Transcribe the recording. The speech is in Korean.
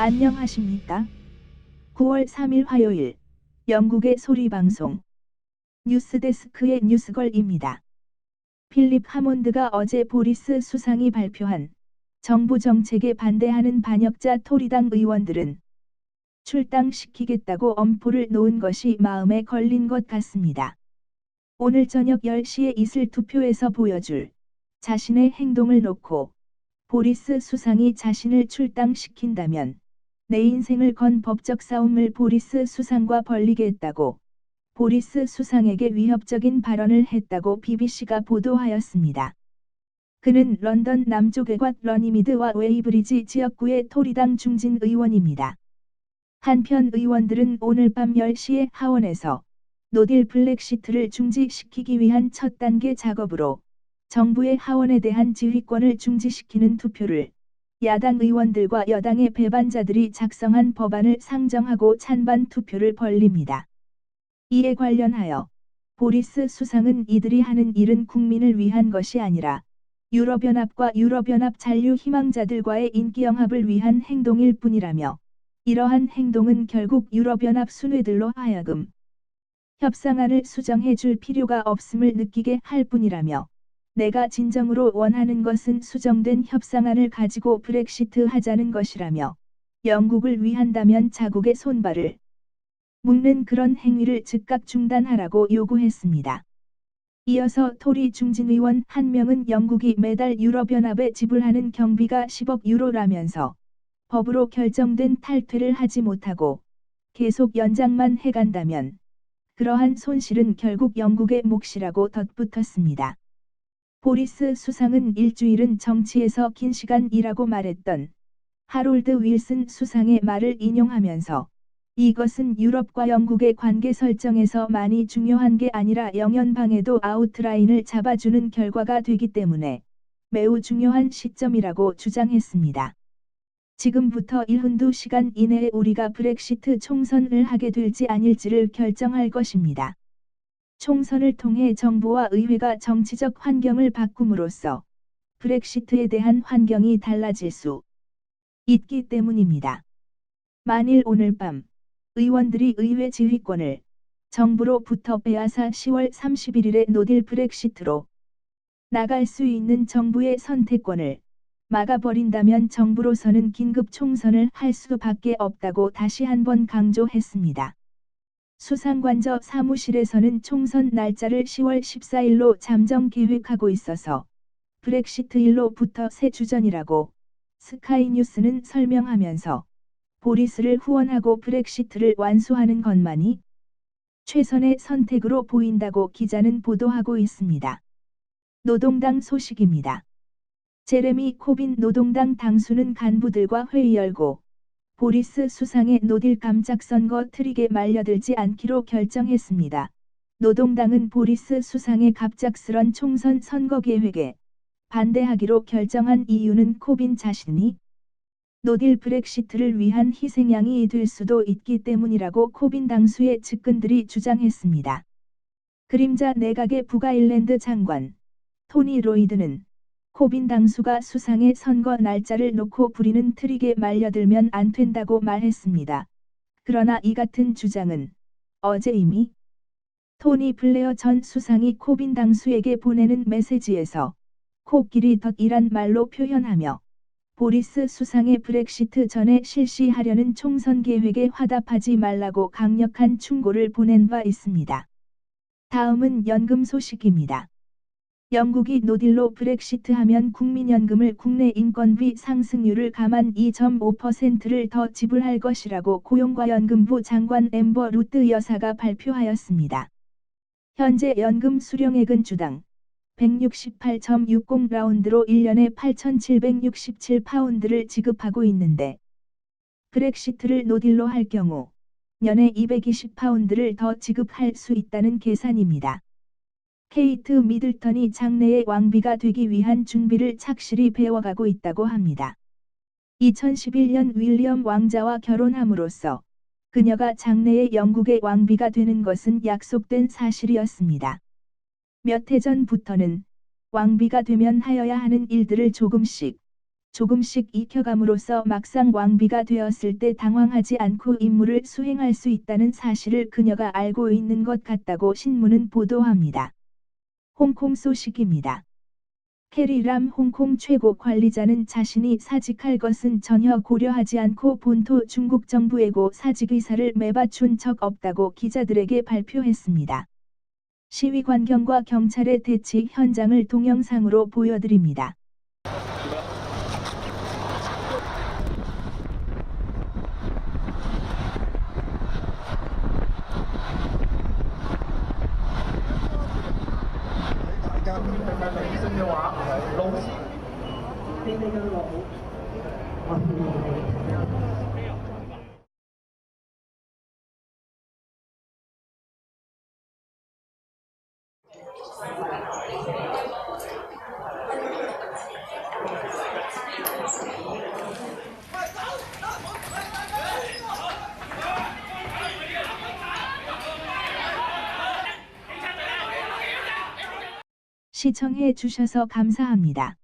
안녕하십니까? 9월 3일 화요일 영국의 소리방송 뉴스데스크의 뉴스걸입니다. 필립 하몬드가 어제 보리스 수상이 발표한 정부 정책에 반대하는 반역자 토리당 의원들은 출당시키겠다고 엄포를 놓은 것이 마음에 걸린 것 같습니다. 오늘 저녁 10시에 있을 투표에서 보여줄 자신의 행동을 놓고 보리스 수상이 자신을 출당시킨다면 내 인생을 건 법적 싸움을 보리스 수상과 벌이겠다고 보리스 수상에게 위협적인 발언을 했다고 BBC가 보도하였습니다. 그는 런던 남쪽의 과 러니미드와 웨이브리지 지역구의 토리당 중진 의원입니다. 한편 의원들은 오늘 밤 10시에 하원에서 노딜 블랙시트를 중지시키기 위한 첫 단계 작업으로 정부의 하원에 대한 지휘권을 중지시키는 투표를 야당 의원들과 여당의 배반자들이 작성한 법안을 상정하고 찬반 투표를 벌립니다. 이에 관련하여 보리스 수상은 이들이 하는 일은 국민을 위한 것이 아니라 유럽연합과 유럽연합 잔류 희망자들과의 인기영합을 위한 행동일 뿐이라며 이러한 행동은 결국 유럽연합 순회들로 하여금 협상안을 수정해 줄 필요가 없음을 느끼게 할 뿐이라며 내가 진정으로 원하는 것은 수정된 협상안을 가지고 브렉시트 하자는 것이라며 영국을 위한다면 자국의 손발을 묶는 그런 행위를 즉각 중단하라고 요구했습니다. 이어서 토리 중진 의원 한 명은 영국이 매달 유럽연합에 지불하는 경비가 10억 유로라면서 법으로 결정된 탈퇴를 하지 못하고 계속 연장만 해간다면 그러한 손실은 결국 영국의 몫이라고 덧붙였습니다. 보리스 수상은 일주일은 정치에서 긴 시간 일하고 말했던 하롤드 윌슨 수상의 말을 인용하면서 이것은 유럽과 영국의 관계 설정에서 많이 중요한 게 아니라 영연방에도 아웃라인을 잡아주는 결과가 되기 때문에 매우 중요한 시점이라고 주장했습니다. 지금부터 1~2시간 이내에 우리가 브렉시트 총선을 하게 될지 아닐지를 결정할 것입니다. 총선을 통해 정부와 의회가 정치적 환경을 바꿈으로써 브렉시트에 대한 환경이 달라질 수 있기 때문입니다. 만일 오늘 밤 의원들이 의회 지휘권을 정부로부터 빼앗아 10월 31일에 노딜 브렉시트로 나갈 수 있는 정부의 선택권을 막아버린다면 정부로서는 긴급 총선을 할 수밖에 없다고 다시 한번 강조했습니다. 수상관저 사무실에서는 총선 날짜를 10월 14일로 잠정 계획하고 있어서 브렉시트일로부터 새 주전이라고 스카이뉴스는 설명하면서 보리스를 후원하고 브렉시트를 완수하는 것만이 최선의 선택으로 보인다고 기자는 보도하고 있습니다. 노동당 소식입니다. 제레미 코빈 노동당 당수는 간부들과 회의 열고 보리스 수상의 노딜 깜짝 선거 트릭에 말려들지 않기로 결정했습니다. 노동당은 보리스 수상의 갑작스런 총선 선거 계획에 반대하기로 결정한 이유는 코빈 자신이 노딜 브렉시트를 위한 희생양이 될 수도 있기 때문이라고 코빈 당수의 측근들이 주장했습니다. 그림자 내각의 북아일랜드 장관 토니 로이드는 코빈 당수가 수상의 선거 날짜를 놓고 부리는 트릭에 말려들면 안 된다고 말했습니다. 그러나 이 같은 주장은 어제 이미 토니 블레어 전 수상이 코빈 당수에게 보내는 메시지에서 코끼리 덫이란 말로 표현하며 보리스 수상의 브렉시트 전에 실시하려는 총선 계획에 화답하지 말라고 강력한 충고를 보낸 바 있습니다. 다음은 연금 소식입니다. 영국이 노딜로 브렉시트하면 국민연금을 국내 인건비 상승률을 감안 2.5%를 더 지불할 것이라고 고용과연금부 장관 앰버 루트 여사가 발표하였습니다. 현재 연금 수령액은 주당 168.60라운드로 1년에 8,767파운드를 지급하고 있는데 브렉시트를 노딜로 할 경우 년에 220파운드를 더 지급할 수 있다는 계산입니다. 케이트 미들턴이 장래의 왕비가 되기 위한 준비를 착실히 배워가고 있다고 합니다. 2011년 윌리엄 왕자와 결혼함으로써 그녀가 장래의 영국의 왕비가 되는 것은 약속된 사실이었습니다. 몇 해 전부터는 왕비가 되면 하여야 하는 일들을 조금씩 조금씩 익혀감으로써 막상 왕비가 되었을 때 당황하지 않고 임무를 수행할 수 있다는 사실을 그녀가 알고 있는 것 같다고 신문은 보도합니다. 홍콩 소식입니다. 캐리 람 홍콩 최고 관리자는 자신이 사직할 것은 전혀 고려하지 않고 본토 중국 정부에고 사직 의사를 매맞춘 적 없다고 기자들에게 발표했습니다. 시위 광경과 경찰의 대치 현장을 동영상으로 보여드립니다. 시청해 주셔서 감사합니다.